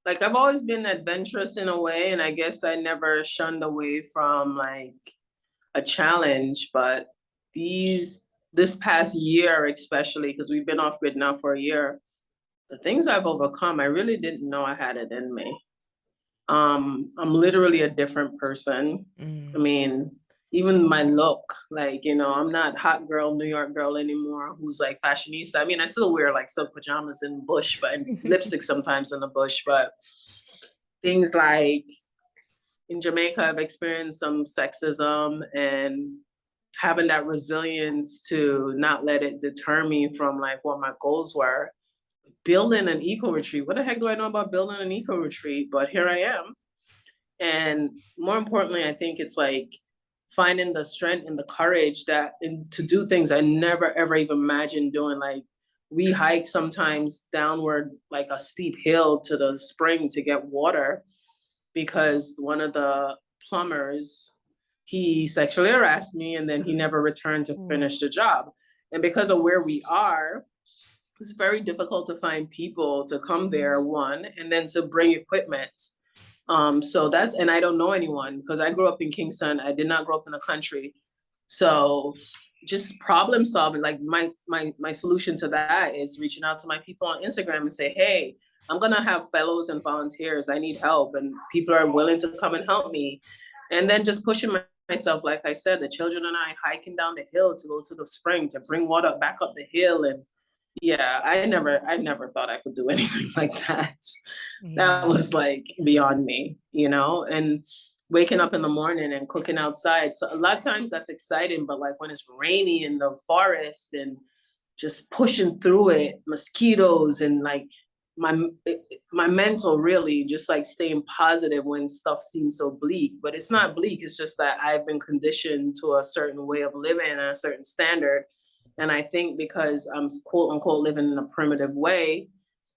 Like I've always been adventurous in a way, and I guess I never shunned away from like a challenge. But these this past year, especially because we've been off grid now for a year, the things I've overcome, I really didn't know I had it in me. I'm literally a different person. I Mm. mean, even my look, like, I'm not hot girl, New York girl anymore who's like fashionista. I mean, I still wear like silk pajamas in the bush, but and lipstick sometimes in the bush, but things like in Jamaica, I've experienced some sexism and having that resilience to not let it deter me from like what my goals were. Building an eco retreat. What the heck do I know about building an eco retreat? But here I am. And more importantly, I think it's like finding the strength and the courage to do things I never ever even imagined doing. Like we hike sometimes downward like a steep hill to the spring to get water because one of the plumbers, he sexually harassed me and then he never returned to Mm. finish the job. And because of where we are, it's very difficult to find people to come there, one, and then to bring equipment. So that's, and I don't know anyone because I grew up in Kingston. I did not grow up in the country. So just problem solving, like my solution to that is reaching out to my people on Instagram and say, hey, I'm gonna have fellows and volunteers. I need help, and people are willing to come and help me. And then just pushing myself, like I said, the children and I hiking down the hill to go to the spring to bring water back up the hill. And yeah, I never thought I could do anything like that. That Yeah. was like beyond me, and waking up in the morning and cooking outside. So a lot of times that's exciting, but like when it's rainy in the forest and just pushing through it, mosquitoes and like my my mental really just like staying positive when stuff seems so bleak. But it's not bleak, it's just that I've been conditioned to a certain way of living and a certain standard. And I think because I'm quote unquote living in a primitive way,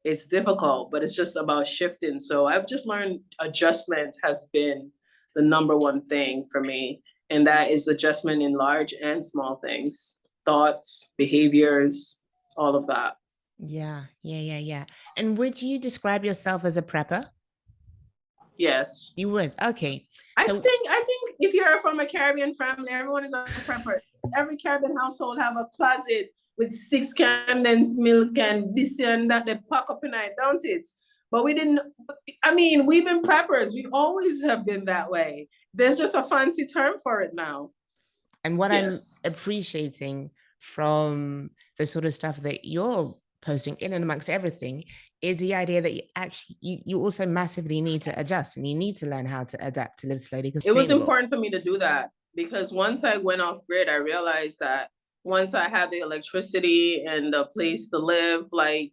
it's difficult, but it's just about shifting. So I've just learned adjustment has been the number one thing for me. And that is adjustment in large and small things, thoughts, behaviors, all of that. Yeah. Yeah. Yeah. Yeah. And would you describe yourself as a prepper? Yes. You would. Okay. I So, think I think if you're from a Caribbean family, everyone is a prepper. Every Caribbean household have a closet with 6 condensed milk and this and that they pack up in it, don't it? But we didn't. I mean, we've been preppers. We always have been that way. There's just a fancy term for it now. and what I'm Yes. appreciating from the sort of stuff that you're posting in and amongst everything is the idea that you also massively need to adjust and you need to learn how to adapt to live slowly because It it's was sustainable. important for me to do that because once I went off grid, I realized that once I had the electricity and the place to live, like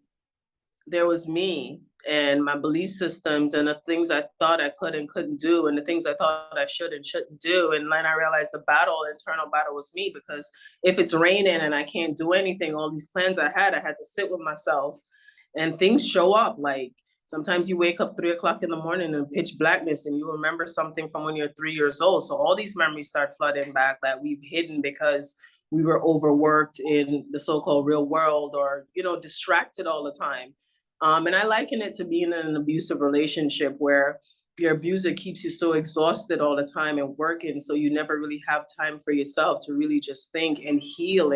there was me and my belief systems and the things I thought I could and couldn't do and the things I thought I should and shouldn't do. And then I realized internal battle was me because if it's raining and I can't do anything, all these plans I had to sit with myself and things show up. Like sometimes you wake up 3 o'clock in the morning in pitch blackness and you remember something from when you're 3 years old. So all these memories start flooding back that we've hidden because we were overworked in the so-called real world or, distracted all the time. And I liken it to being in an abusive relationship where your abuser keeps you so exhausted all the time and working, so you never really have time for yourself to really just think and heal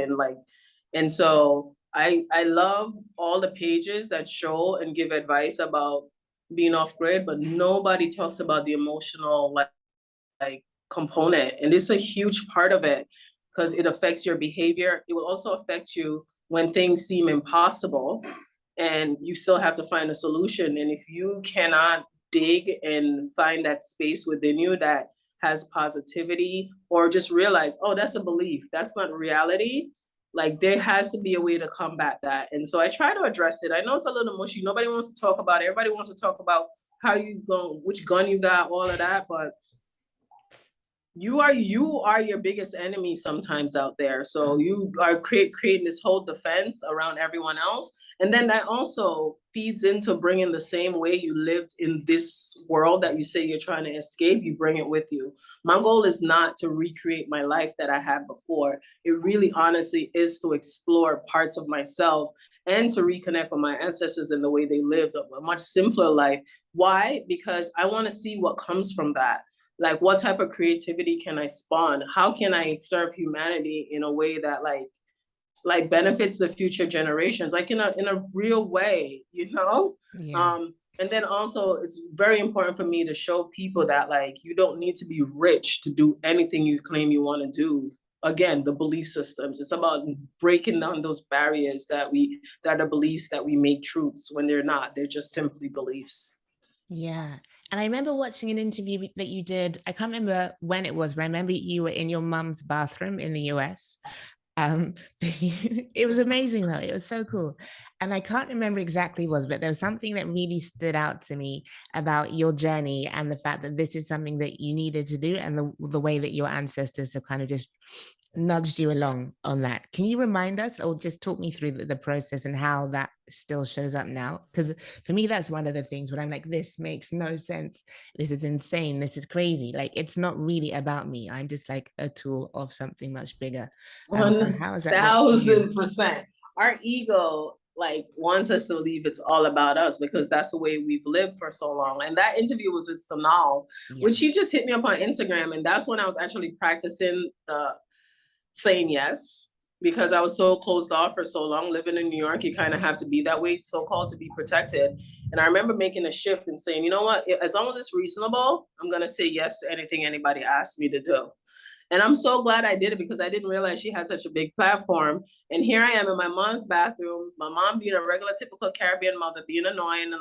and so I love all the pages that show and give advice about being off grid, but nobody talks about the emotional like component, and it's a huge part of it because it affects your behavior. It will also affect you when things seem impossible and you still have to find a solution. And if you cannot dig and find that space within you that has positivity or just realize, oh, that's a belief, that's not reality, like there has to be a way to combat that. And so I try to address it. I know it's a little mushy. Nobody wants to talk about it. Everybody wants to talk about how you go, which gun you got, all of that. But you are your biggest enemy sometimes out there. So you are creating this whole defense around everyone else, and then that also feeds into bringing the same way you lived in this world that you say you're trying to escape, you bring it with you. My goal is not to recreate my life that I had before. It really honestly is to explore parts of myself and to reconnect with my ancestors in the way they lived a much simpler life. Why? Because I want to see what comes from that. Like, what type of creativity can I spawn? How can I serve humanity in a way that benefits the future generations, like in a real way, you know? Yeah. And then also it's very important for me to show people that like you don't need to be rich to do anything you claim you want to do. Again, the belief systems. It's about breaking down those barriers that are beliefs that we make truths when they're not. They're just simply beliefs. Yeah. And I remember watching an interview that you did. I can't remember when it was, but I remember you were in your mum's bathroom in the US. It was amazing though. It was so cool. And I can't remember exactly what it was, but there was something that really stood out to me about your journey and the fact that this is something that you needed to do and the way that your ancestors have kind of just nudged you along on that. Can you remind us or just talk me through the process and how that still shows up now? Because for me, that's one of the things when I'm like, this makes no sense. This is insane. This is crazy. Like, it's not really about me. I'm just like a tool of something much bigger. So how has that worked for you? 1000%. Our ego like wants us to believe it's all about us because that's the way we've lived for so long. And that interview was with Sonal, Yeah. which she just hit me up on Instagram. And that's when I was actually practicing the saying yes, because I was so closed off for so long. Living in New York, you kind of have to be that way, so-called, to be protected. And I remember making a shift and saying, you know what, as long as it's reasonable, I'm gonna say yes to anything anybody asks me to do. And I'm so glad I did it because I didn't realize she had such a big platform. And here I am in my mom's bathroom, my mom being a regular, typical Caribbean mother, being annoying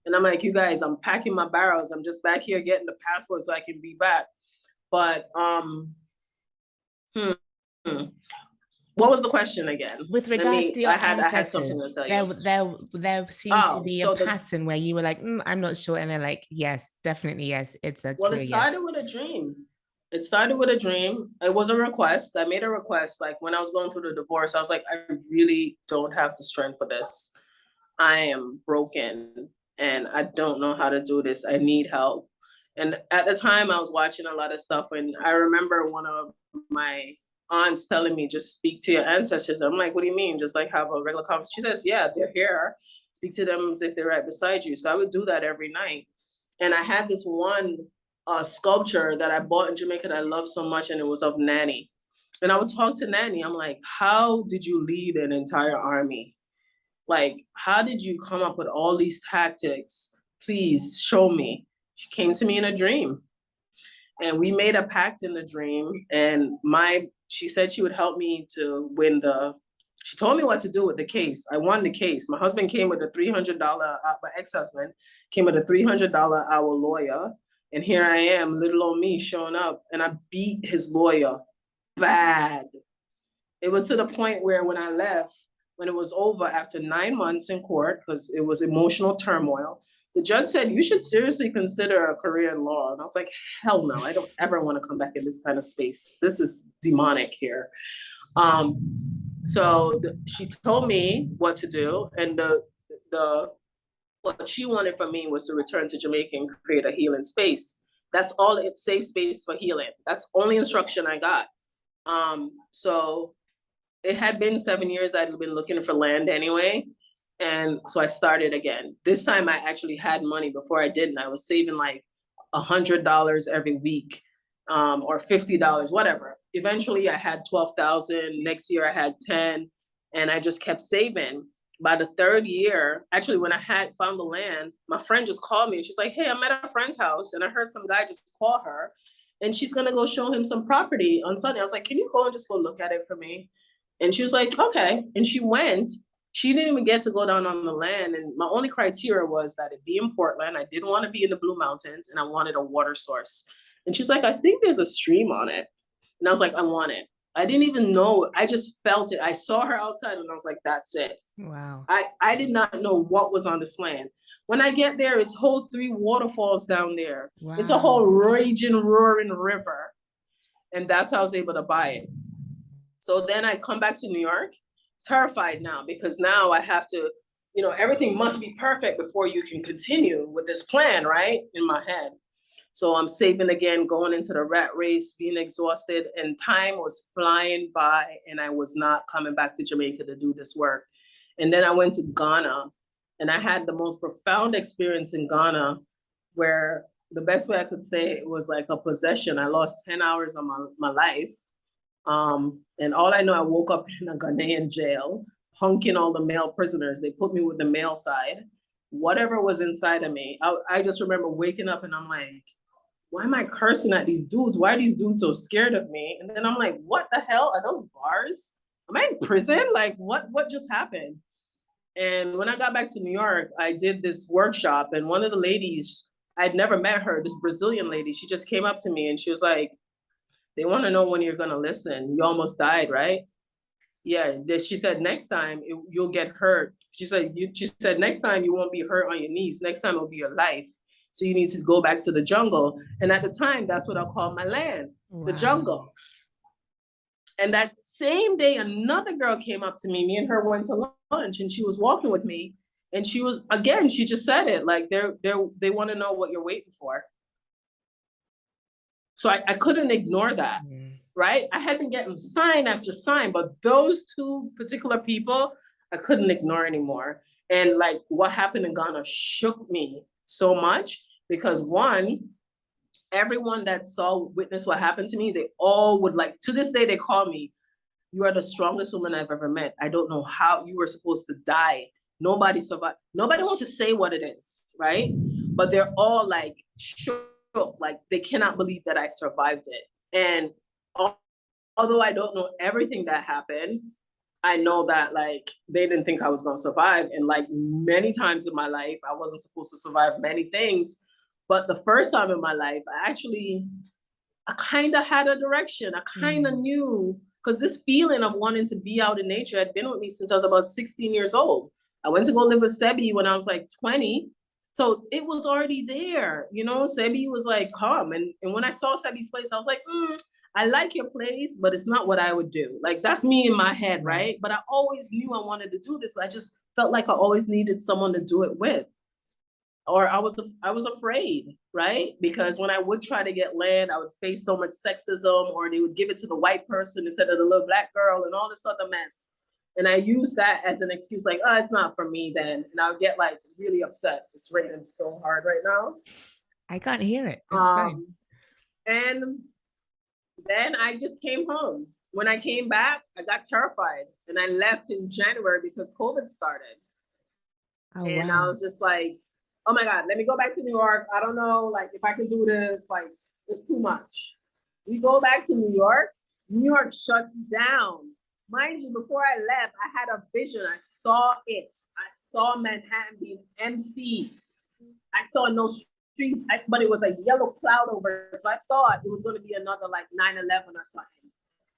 and I'm like, you guys, I'm packing my barrels. I'm just back here getting the passport so I can be back. But hmm, what was the question again? With regards to your I had something to ancestors, tell you. there seemed to Oh, be a so pattern where you were like, I'm not sure. And they're like, yes, definitely yes. It's a well, it clear yes. started with a dream. It started with a dream. It was a request. I made a request. Like when I was going through the divorce, I was like, I really don't have the strength for this. I am broken and I don't know how to do this. I need help. And at the time, I was watching a lot of stuff. And I remember one of my aunts telling me, just speak to your ancestors. I'm like, what do you mean? Just like have a regular conversation? She says, yeah, they're here. Speak to them as if they're right beside you. So I would do that every night. And I had this one sculpture that I bought in Jamaica that I love so much, and it was of Nanny. And I would talk to Nanny. I'm like, how did you lead an entire army? Like, how did you come up with all these tactics? Please show me. She came to me in a dream. And we made a pact in the dream. And she said she would help me to win she told me what to do with the case. I won the case. My husband came with a $300, my ex-husband came with a $300 hour lawyer. And here I am, little old me showing up. And I beat his lawyer bad. It was to the point where when I left, when it was over after 9 months in court, because it was emotional turmoil, the judge said, you should seriously consider a career in law. And I was like, hell no, I don't ever want to come back in this kind of space. This is demonic here. She told me what to do. And what she wanted from me was to return to Jamaica and create a healing space. That's all, it's safe space for healing. That's only instruction I got. So it had been 7 years I'd been looking for land anyway. And so I started again. This time I actually had money. Before I didn't. I was saving like $100 every week, or $50, whatever. Eventually I had 12,000. Next year I had 10, and I just kept saving. By the third year, actually, when I had found the land, my friend just called me and she's like, hey, I'm at a friend's house and I heard some guy just call her and she's gonna go show him some property on Sunday. I was like, can you go and just go look at it for me? And she was like, okay. And she went. She didn't even get to go down on the land. And my only criteria was that it be in Portland. I didn't want to be in the Blue Mountains and I wanted a water source. And she's like, I think there's a stream on it. And I was like, I want it. I didn't even know. I just felt it. I saw her outside and I was like, that's it. Wow. I did not know what was on this land. When I get there, it's whole 3 waterfalls down there. Wow. It's a whole raging, roaring river. And that's how I was able to buy it. So then I come back to New York, terrified now, because now I have to, everything must be perfect before you can continue with this plan, right? In my head. So I'm saving again, going into the rat race, being exhausted, and time was flying by, and I was not coming back to Jamaica to do this work. And then I went to Ghana, and I had the most profound experience in Ghana, where the best way I could say it was like a possession. I lost 10 hours of my life. And all I know, I woke up in a Ghanaian jail, punking all the male prisoners. They put me with the male side. Whatever was inside of me, I just remember waking up and I'm like, why am I cursing at these dudes? Why are these dudes so scared of me? And then I'm like, what the hell are those bars? Am I in prison? Like, what just happened? And when I got back to New York, I did this workshop, and one of the ladies, I'd never met her, this Brazilian lady, she just came up to me and she was like, they want to know when you're going to listen. You almost died, right? Yeah. She said, next time you'll get hurt. She said, next time you won't be hurt on your knees. Next time it'll be your life. So you need to go back to the jungle. And at the time, that's what I call my land, the jungle. And that same day, another girl came up to me. Me and her went to lunch, and she was walking with me. And she was, again, she just said it, like they want to know what you're waiting for. So I couldn't ignore that, right? I had been getting sign after sign, but those two particular people, I couldn't ignore anymore. And like what happened in Ghana shook me so much, because one, everyone that witnessed what happened to me, they all would, like, to this day, they call me, you are the strongest woman I've ever met. I don't know how you were supposed to die. Nobody survived. Nobody wants to say what it is, right? But they're all like shook, like they cannot believe that I survived it. And although I don't know everything that happened, I know that like they didn't think I was going to survive. And like many times in my life, I wasn't supposed to survive many things. But the first time in my life, I kind of had a direction. I kind of knew, because this feeling of wanting to be out in nature had been with me since I was about 16 years old. I went to go live with Sebi when I was like 20. So it was already there, Sebi was like, come. And when I saw Sebi's place, I was like, I like your place, but it's not what I would do. Like, that's me in my head, right? But I always knew I wanted to do this. I just felt like I always needed someone to do it with. Or I was afraid, right? Because when I would try to get land, I would face so much sexism, or they would give it to the white person instead of the little black girl and all this other mess. And I used that as an excuse, like, oh, it's not for me then. And I would get like really upset. It's raining so hard right now. I can't hear it. It's fine. And then I just came home. When I came back, I got terrified, and I left in January because COVID started. And I was just like, oh my God, let me go back to New York. I don't know, like, if I can do this, like, it's too much. We go back to New York shuts down. Mind you, before I left, I had a vision. I saw it. I saw Manhattan being empty. I saw no streets, but it was a yellow cloud over it. So I thought it was going to be another like 9/11 or something.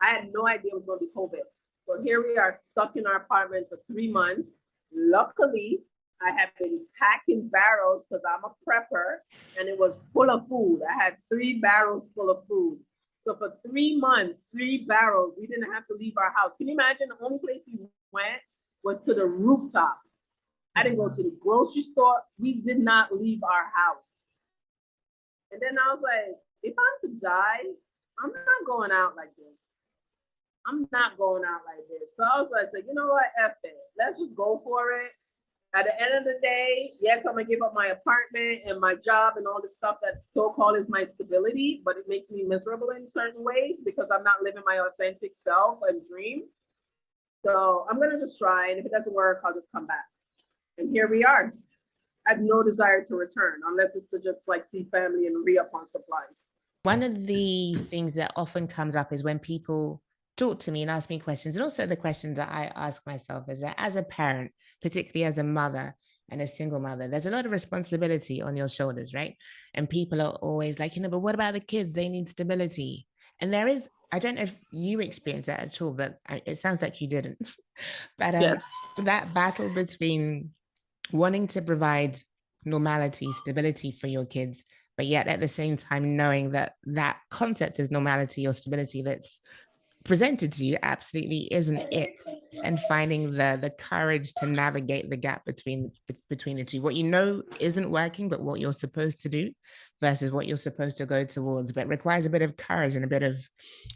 I had no idea it was going to be COVID. So here we are, stuck in our apartment for 3 months. Luckily, I have been packing barrels because I'm a prepper, and it was full of food. I had 3 barrels full of food. So for 3 months, 3 barrels, we didn't have to leave our house. Can you imagine? The only place we went was to the rooftop. I didn't go to the grocery store. We did not leave our house. And then I was like, if I'm to die, I'm not going out like this. I'm not going out like this. So I was like, you know what? F it. Let's just go for it. At the end of the day, yes, I'm gonna give up my apartment and my job and all the stuff that so-called is my stability, but it makes me miserable in certain ways because I'm not living my authentic self and dream. So I'm gonna just try, and if it doesn't work, I'll just come back. And here we are. I have no desire to return unless it's to just like see family and re-up on supplies. One of the things that often comes up is when people talk to me and ask me questions, and also the questions that I ask myself, is that as a parent, particularly as a mother and a single mother, there's a lot of responsibility on your shoulders, right? And people are always like, but what about the kids? They need stability. And there is, I don't know if you experienced that at all, but it sounds like you didn't. But yes, that battle between wanting to provide normality, stability for your kids, but yet at the same time knowing that that concept of normality or stability that's presented to you absolutely isn't it, and finding the courage to navigate the gap between the two, what you know isn't working but what you're supposed to do versus what you're supposed to go towards, but requires a bit of courage and a bit of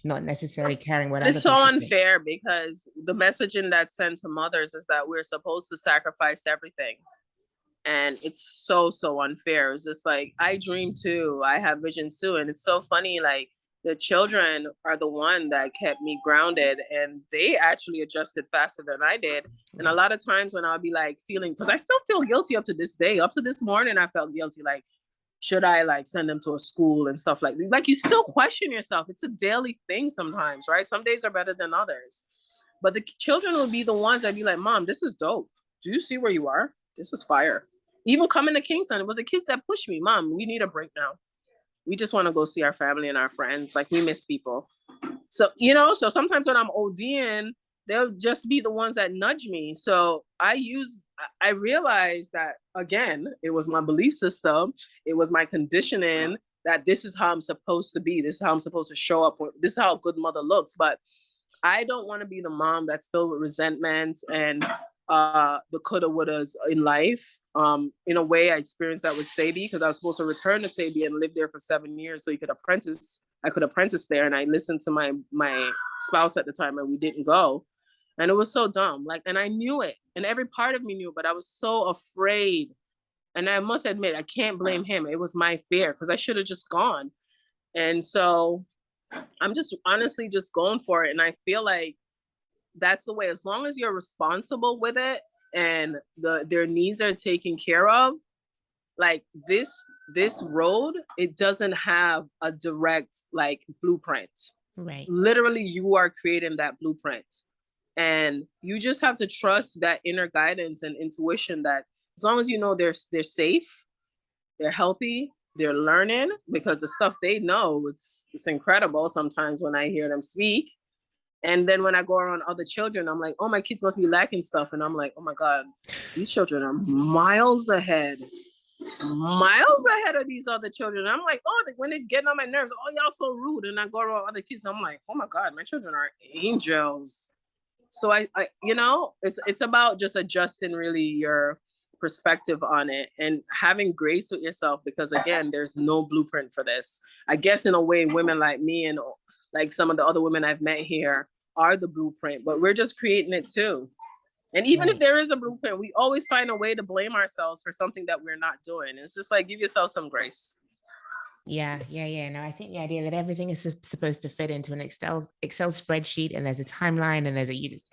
not necessarily caring what other It's so people think. unfair because the messaging that's sent to mothers is that we're supposed to sacrifice everything. And it's so unfair. It's just like, I dream too, I have visions too, and it's so funny, like the children are the one that kept me grounded, and they actually adjusted faster than I did. And a Right. lot of times when I'll be like feeling, because I still feel guilty up to this day, up to this morning I felt guilty, like should I like send them to a school and stuff like you still question yourself. It's a daily thing sometimes, right? Some days are better than others, but the children will be the ones that be like, Mom, this is dope. Do you see where you are? This is fire. Even coming to Kingston, it was the kids that pushed me. Mom, we need a break now. We just want to go see our family and our friends. Like, we miss people. So, so sometimes when I'm ODing, they'll just be the ones that nudge me. So I realized that, again, it was my belief system. It was my conditioning that this is how I'm supposed to be. This is how I'm supposed to show up. This is how a good mother looks. But I don't want to be the mom that's filled with resentment and the coulda wouldas in life. In a way, I experienced that with Sadie because I was supposed to return to Sadie and live there for 7 years so he could apprentice. I could apprentice there, and I listened to my spouse at the time, and we didn't go. And it was so dumb. Like, and I knew it, and every part of me knew, but I was so afraid. And I must admit, I can't blame him. It was my fear because I should have just gone. And so I'm just honestly just going for it. And I feel like that's the way, as long as you're responsible with it and their needs are taken care of, like this road, it doesn't have a direct like blueprint. Right. Literally, you are creating that blueprint. And you just have to trust that inner guidance and intuition that as long as you know they're safe, they're healthy, they're learning, because the stuff they know, it's incredible sometimes when I hear them speak. And then when I go around other children, I'm like, oh, my kids must be lacking stuff. And I'm like, oh my God, these children are miles ahead of these other children. And I'm like, oh, when they're getting on my nerves, oh, y'all so rude. And I go around other kids, I'm like, oh my God, my children are angels. So it's about just adjusting really your perspective on it and having grace with yourself, because again, there's no blueprint for this. I guess in a way, women like me and like some of the other women I've met here are the blueprint, but we're just creating it too. And even if Right. there is a blueprint, we always find a way to blame ourselves for something that we're not doing. It's just like, give yourself some grace. Yeah. No, I think the idea that everything is supposed to fit into an Excel spreadsheet and there's a timeline and there's a use,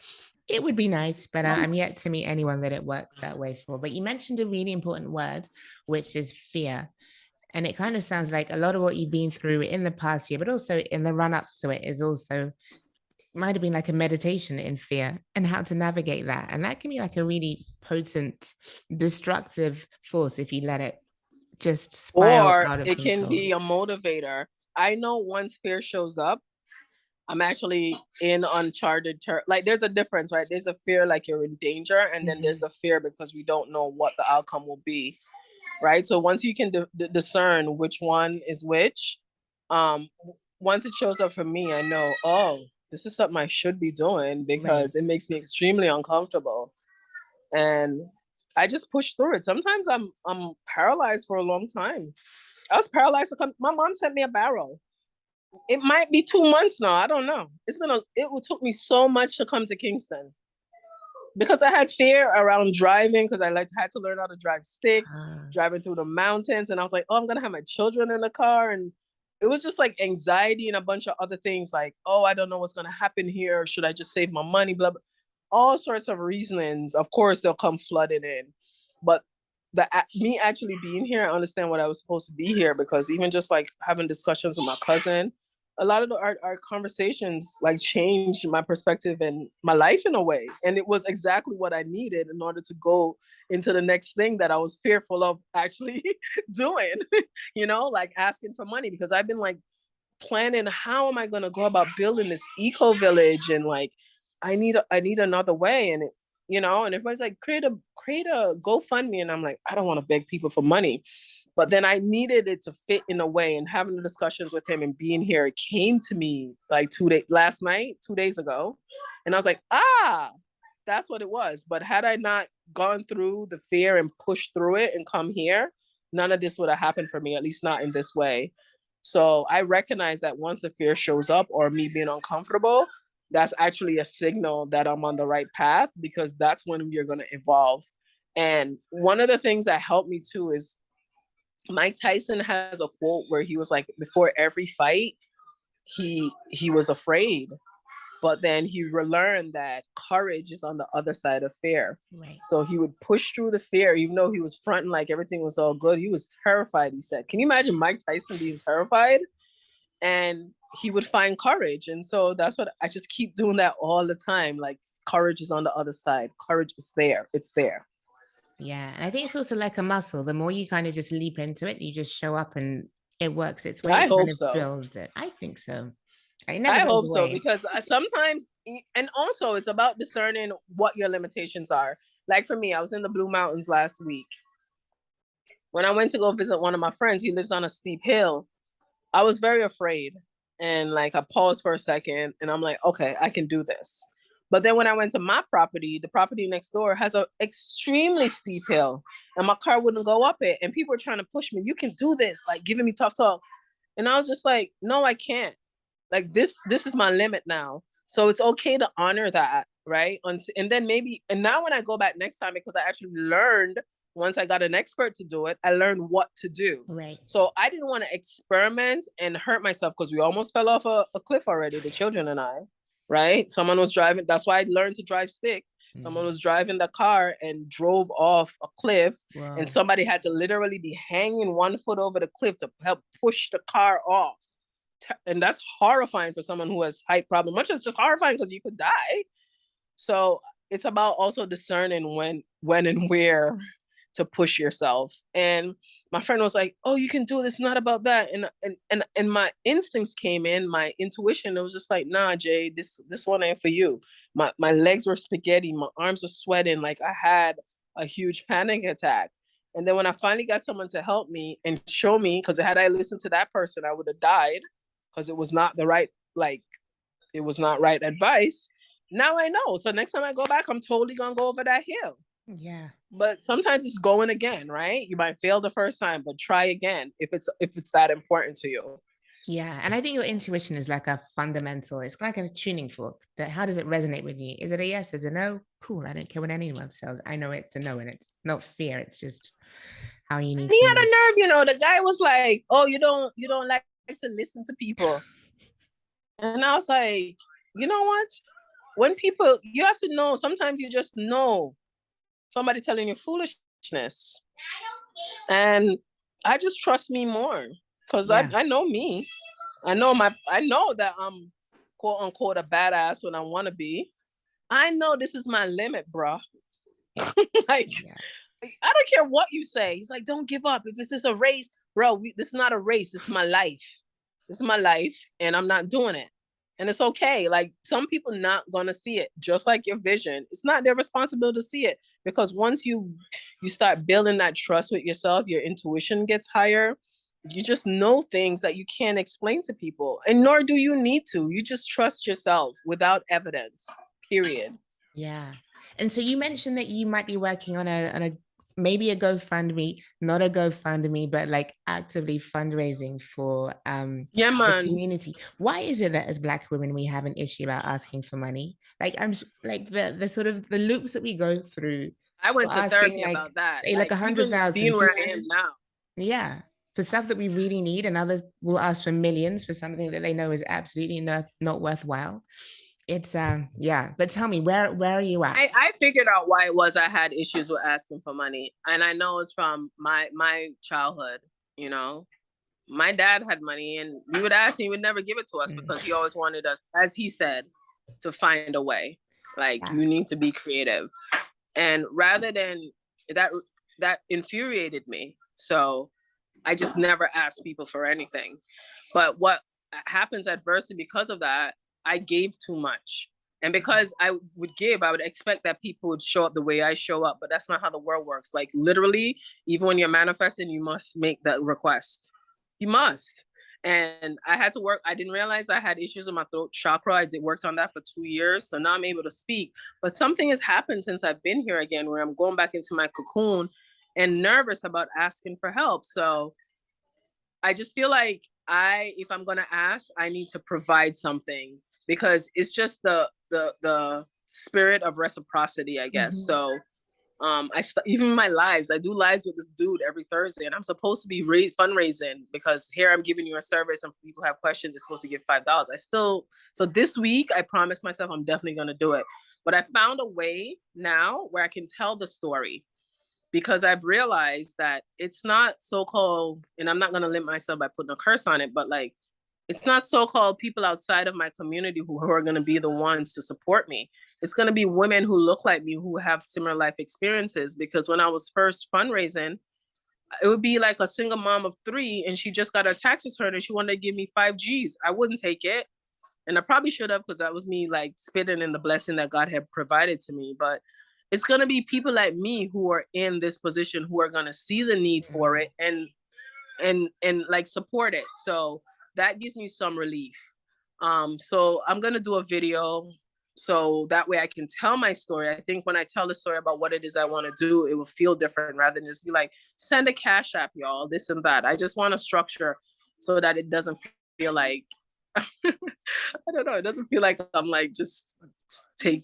it would be nice, but I'm yet to meet anyone that it works that way for. But you mentioned a really important word, which is fear. And it kind of sounds like a lot of what you've been through in the past year, but also in the run up to it, is also might have been like a meditation in fear and how to navigate that. And that can be like a really potent, destructive force if you let it just spiral Or out of it can control. be a motivator. I know once fear shows up, I'm actually in uncharted like there's a difference, right? There's a fear like you're in danger, and then there's Mhm. a fear because we don't know what the outcome will be, right? So once you can discern which one is which, um, once it shows up for me, I know, oh, this is something I should be doing Right. because it makes me extremely uncomfortable, and I just push through it. Sometimes I'm paralyzed for a long time. I was paralyzed to come. My mom sent me a barrel. It might be 2 months now. I don't know. It took me so much to come to Kingston because I had fear around driving because had to learn how to drive stick, Ah, driving through the mountains, and I was like, oh, I'm gonna have my children in the car, and it was just like anxiety and a bunch of other things like, oh, I don't know what's gonna happen here. Should I just save my money? Blah, blah. All sorts of reasonings. Of course, they'll come flooding in, but me actually being here, I understand what I was supposed to be here, because even just like having discussions with my cousin, a lot of our conversations like changed my perspective and my life in a way, and it was exactly what I needed in order to go into the next thing that I was fearful of actually doing. Like asking for money, because I've been like planning, how am I going to go about building this eco village, and like I need another way. And and everybody's like, create a GoFundMe, and I'm like, I don't want to beg people for money. But then I needed it to fit in a way, and having the discussions with him and being here, it came to me like 2 days ago. And I was like, that's what it was. But had I not gone through the fear and pushed through it and come here, none of this would have happened for me, at least not in this way. So I recognize that once the fear shows up or me being uncomfortable, that's actually a signal that I'm on the right path, because that's when you're going to evolve. And one of the things that helped me too is Mike Tyson has a quote where he was like, before every fight, he was afraid, but then he learned that courage is on the other side of fear. Right. So he would push through the fear, even though he was fronting like everything was all good. He was terrified, he said. Can you imagine Mike Tyson being terrified? And he would find courage. And so that's what I just keep doing, that all the time. Like, courage is on the other side. Courage is there. It's there. Yeah. And I think it's also like a muscle. The more you kind of just leap into it, you just show up and it works its way. I It kind hope of so. builds it. I think so. It never I goes hope so, away. because sometimes, and also it's about discerning what your limitations are. Like for me, I was in the Blue Mountains last week. When I went to go visit one of my friends, he lives on a steep hill. I was very afraid. And like, I paused for a second and I'm like, okay, I can do this. But then when I went to my property, the property next door has an extremely steep hill and my car wouldn't go up it. And people were trying to push me. You can do this, like giving me tough talk. And I was just like, no, I can't. Like this is my limit now. So it's okay to honor that, right? And then maybe, and now when I go back next time, because I actually learned, once I got an expert to do it, I learned what to do. Right. So I didn't want to experiment and hurt myself, because we almost fell off a cliff already, the children and I, right? Someone was driving. That's why I learned to drive stick. Someone was driving the car and drove off a cliff. Wow. And somebody had to literally be hanging 1 foot over the cliff to help push the car off. And that's horrifying for someone who has height problem, much as just horrifying because you could die. So it's about also discerning when and where to push yourself. And my friend was like, oh, you can do it. It's not about that. And my instincts came in, my intuition. It was just like, nah, Jay, this one ain't for you. My legs were spaghetti. My arms were sweating. Like I had a huge panic attack. And then when I finally got someone to help me and show me, because had I listened to that person, I would have died, because it was not the right, like, it was not right advice. Now I know. So next time I go back, I'm totally going to go over that hill. Yeah. But sometimes it's going again, right? You might fail the first time, but try again if it's that important to you. Yeah. And I think your intuition is like a fundamental, it's like a tuning fork. That how does it resonate with you? Is it a yes? Is it a no? Cool. I don't care what anyone says. I know it's a no, and it's not fear. It's just how you need And he to had move. a nerve, the guy was like, oh, you don't like to listen to people. And I was like, you know what? When people, you have to know, sometimes you just know somebody telling you foolishness. And I just trust me more, because Yeah. I know me. I know that I'm quote unquote a badass when I want to be. I know this is my limit, bro. Like, Yeah. I don't care what you say. He's like, don't give up. If this is a race, bro, this is not a race. This is my life. This is my life, and I'm not doing it. And it's okay. Like, some people not gonna see it, just like your vision. It's not their responsibility to see it, because once you start building that trust with yourself, your intuition gets higher. You just know things that you can't explain to people, and nor do you need to. You just trust yourself without evidence, period. Yeah. And so you mentioned that you might be working on a maybe a GoFundMe, not a GoFundMe, but like actively fundraising for Yeah, the man. community. Why is it that as Black women we have an issue about asking for money? Like like the sort of the loops that we go through I for went to asking therapy like about that. say like Like, even 100,000, being where I 200. am now. Yeah. For stuff that we really need, and others will ask for millions for something that they know is absolutely not worthwhile. It's yeah, but tell me, where are you at? I figured out why it was I had issues with asking for money. And I know it's from my childhood, you know. My dad had money, and we would ask and he would never give it to us, because he always wanted us, as he said, to find a way. Like, Yeah. you need to be creative. And rather than that infuriated me. So I just never asked people for anything. But what happens adversely because of that, I gave too much. And because I would give, I would expect that people would show up the way I show up, but that's not how the world works. Like literally, even when you're manifesting, you must make that request. You must. And I had to work. I didn't realize I had issues with my throat chakra. I did worked on that for 2 years. So now I'm able to speak. But something has happened since I've been here again, where I'm going back into my cocoon and nervous about asking for help. So I just feel like if I'm gonna ask, I need to provide something, because it's just the spirit of reciprocity, I guess. Mhm. So even my lives, I do lives with this dude every Thursday, and I'm supposed to be fundraising, because here I'm giving you a service, and people have questions, they're supposed to give $5. So this week I promised myself I'm definitely gonna do it. But I found a way now where I can tell the story, because I've realized that it's not so-called, and I'm not going to limit myself by putting a curse on it, but like, it's not so-called people outside of my community who are going to be the ones to support me. It's going to be women who look like me, who have similar life experiences. Because when I was first fundraising, it would be like a single mom of 3, and she just got her taxes heard, and she wanted to give me 5 Gs. I wouldn't take it. And I probably should have, because that was me like spitting in the blessing that God had provided to me. But it's going to be people like me who are in this position, who are going to see the need for it and like support it. So that gives me some relief. So I'm going to do a video, so that way I can tell my story. I think when I tell the story about what it is I want to do, it will feel different, rather than just be like, send a cash app, y'all, this and that. I just want a structure so that it doesn't feel like I don't know. It doesn't feel like I'm like just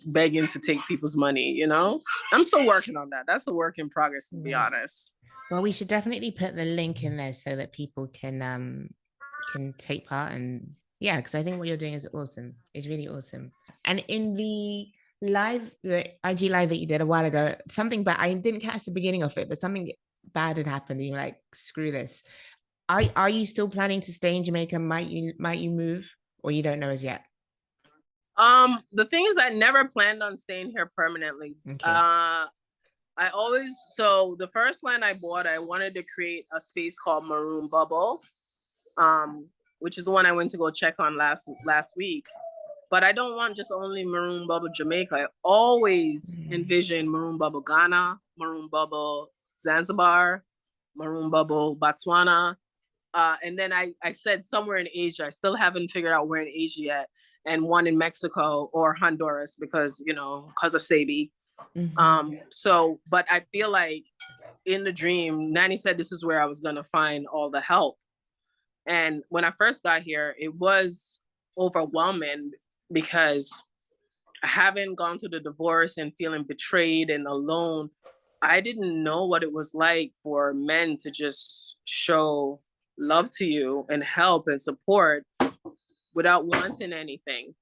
begging to take people's money, you know? I'm still working on that. That's a work in progress, to be honest. Well, we should definitely put the link in there so that people can take part. And yeah, because I think what you're doing is awesome. It's really awesome. And in the IG live that you did a while ago, something bad, I didn't catch the beginning of it, but something bad had happened and you're like, screw this. Are you still planning to stay in Jamaica? Might you move, or you don't know as yet? The thing is, I never planned on staying here permanently. Okay. So the first land I bought, I wanted to create a space called Maroon Bubble, which is the one I went to go check on last week. But I don't want just only Maroon Bubble Jamaica. I always envision Maroon Bubble Ghana, Maroon Bubble Zanzibar, Maroon Bubble Botswana. And then I said somewhere in Asia. I still haven't figured out where in Asia yet. And one in Mexico or Honduras, because of Sabi. But I feel like in the dream, Nanny said this is where I was gonna find all the help. And when I first got here, it was overwhelming, because having gone through the divorce and feeling betrayed and alone, I didn't know what it was like for men to just show love to you and help and support without wanting anything.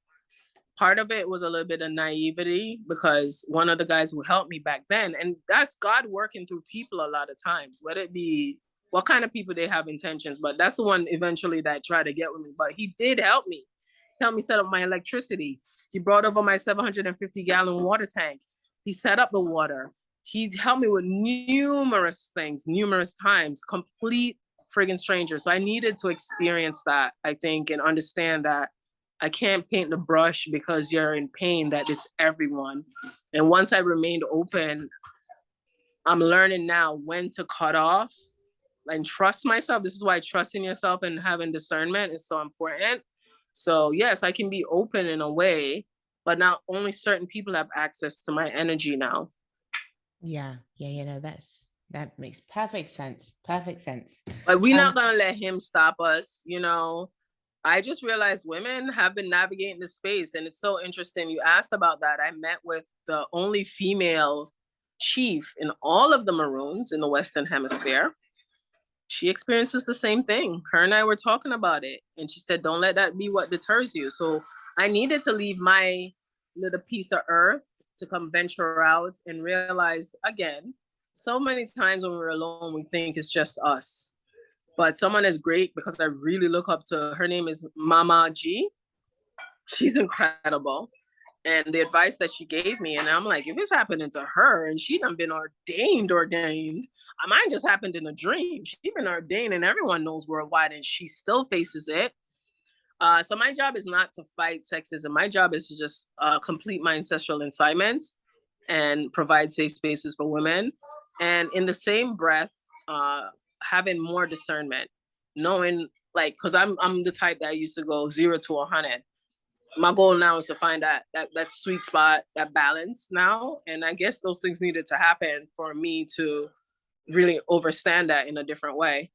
Part of it was a little bit of naivety, because one of the guys who helped me back then, and that's God working through people a lot of times, whether it be what kind of people they have intentions, but that's the one eventually that tried to get with me. But he did help me. He helped me set up my electricity. He brought over my 750-gallon water tank. He set up the water. He helped me with numerous things, numerous times, complete friggin' stranger. So I needed to experience that, I think, and understand that I can't paint the brush because you're in pain, that it's everyone. And once I remained open, I'm learning now when to cut off and trust myself. This is why trusting yourself and having discernment is so important. So yes, I can be open in a way, but not only certain people have access to my energy now. Yeah. No, that makes perfect sense. Perfect sense. But we're not gonna let him stop us, I just realized women have been navigating this space, and it's so interesting. You asked about that. I met with the only female chief in all of the Maroons in the Western Hemisphere. She experiences the same thing. Her and I were talking about it, and she said, don't let that be what deters you. So I needed to leave my little piece of earth to come venture out and realize, again, so many times when we're alone, we think it's just us. But someone is great, because I really look up to her. Name is Mama G. She's incredible. And the advice that she gave me, and I'm like, if it's happening to her and she done been ordained, mine just happened in a dream. She's been ordained and everyone knows worldwide, and she still faces it. So my job is not to fight sexism. My job is to just complete my ancestral assignment and provide safe spaces for women. And in the same breath, having more discernment, knowing like, because I'm the type that used to go 0 to 100. My goal now is to find that sweet spot, that balance now. And I guess those things needed to happen for me to really understand that in a different way.